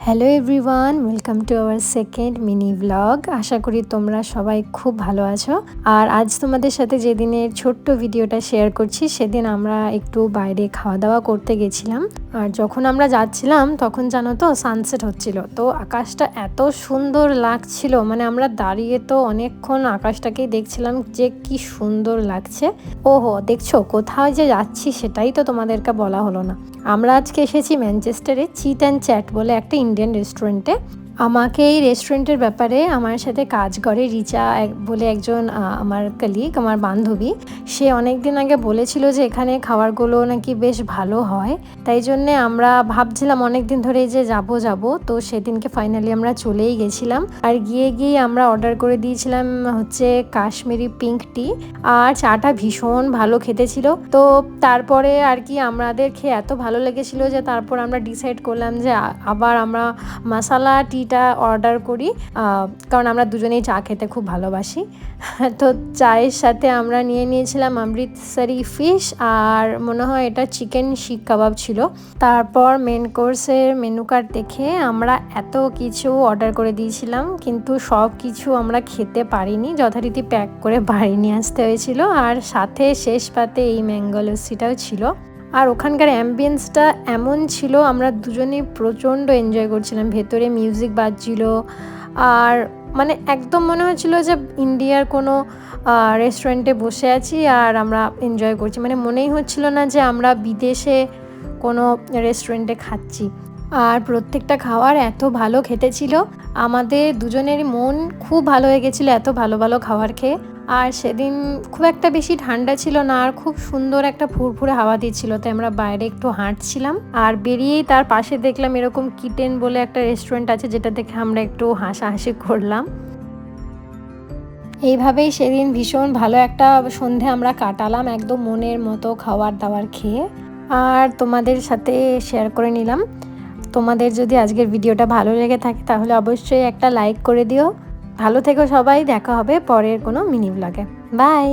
Hello everyone, welcome to our second mini blog. আশা করি তোমরা সবাই খুব ভালো আছো। আর আজ তোমাদের সাথে যেদিনের ছোট্ট ভিডিওটা শেয়ার করছি, সেদিন আমরা একটু বাইরে খাওয়া দাওয়া করতে গেছিলাম। আর যখন আমরা যাচ্ছিলাম তখন জানো তো সানসেট হচ্ছিল, তো আকাশটা এত সুন্দর লাগছিল, মানে আমরা দাঁড়িয়ে তো অনেকক্ষণ আকাশটাকেই দেখছিলাম যে কি সুন্দর লাগছে। ওহো, দেখছো কোথাও যে যাচ্ছি সেটাই তো তোমাদেরকে বলা হলো না। আমরা আজকে এসেছি ম্যানচেস্টারে চিট অ্যান্ড চ্যাট বলে একটা ইন্ডিয়ান রেস্টুরেন্টে। আমাকে এই রেস্টুরেন্টের ব্যাপারে আমার সাথে কাজ করে রিচা বলে একজন আমার কলিগ, আমার বান্ধবী, সে অনেক দিন আগে বলেছিল যে এখানে খাবারগুলো নাকি বেশ ভালো হয়। তাই জন্যে আমরা ভাবছিলাম অনেক দিন ধরেই যে যাব, তো সেদিনকে ফাইনালি আমরা চলেই গেছিলাম। আর গিয়ে আমরা অর্ডার করে দিয়েছিলাম হচ্ছে কাশ্মীরি পিঙ্ক টি, আর চাটা ভীষণ ভালো খেতে ছিল। তো তারপরে আর কি আমাদের খেয়ে এত ভালো লেগেছিল যে তারপর আমরা ডিসাইড করলাম যে আবার আমরা মশালা টিটা অর্ডার করি, কারণ আমরা দুজনেই চা খেতে খুব ভালোবাসি। তো চায়ের সাথে আমরা নিয়েছিলাম অমৃতসরি ফিশ, আর মনে হয় এটা চিকেন শিক কাবাব ছিল। তারপর মেন কোর্সের মেনু কার্ড দেখে আমরা এত কিছু অর্ডার করে দিয়েছিলাম, কিন্তু সব কিছু আমরা খেতে পারিনি, যথারীতি প্যাক করে বাড়ি নিয়ে আসতে হয়েছিল। আর সাথে শেষ পাতে এই ম্যাঙ্গো লস্যিটাও ছিল। আর ওখানকার অ্যাম্বিয়েন্সটা এমন ছিল, আমরা দুজনেই প্রচণ্ড এনজয় করছিলাম। ভেতরে মিউজিক বাজছিল, আর মানে একদম মনে হচ্ছিল যে ইন্ডিয়ার কোনো রেস্টুরেন্টে বসে আছি আর আমরা এনজয় করছি। মানে মনেই হচ্ছিল না যে আমরা বিদেশে কোনো রেস্টুরেন্টে খাচ্ছি। আর প্রত্যেকটা খাবার এত ভালো খেতে ছিল, আমাদের দুজনেরই মন খুব ভালো হয়ে গেছিলো এত ভালো ভালো খাবার খেয়ে। আর সেদিন খুব একটা বেশি ঠান্ডা ছিল না, আর খুব সুন্দর একটা ফুরফুরে হাওয়া দিচ্ছিল, তাই আমরা বাইরে একটু হাঁটছিলাম। আর বেরিয়েই তার পাশে দেখলাম এরকম কিটেন বলে একটা রেস্টুরেন্ট আছে, যেটা দেখে আমরা একটু হাসাহাসি করলাম। এইভাবেই সেদিন ভীষণ ভালো একটা সন্ধে আমরা কাটালাম, একদম মনের মতো খাবার দাবার খেয়ে। আর তোমাদের সাথে শেয়ার করে নিলাম। তোমাদের যদি আজকের ভিডিওটা ভালো লেগে থাকে তাহলে অবশ্যই একটা লাইক করে দিও। ভালো থেকো সবাই, দেখা হবে পরের কোনো মিনি ব্লগে। বাই।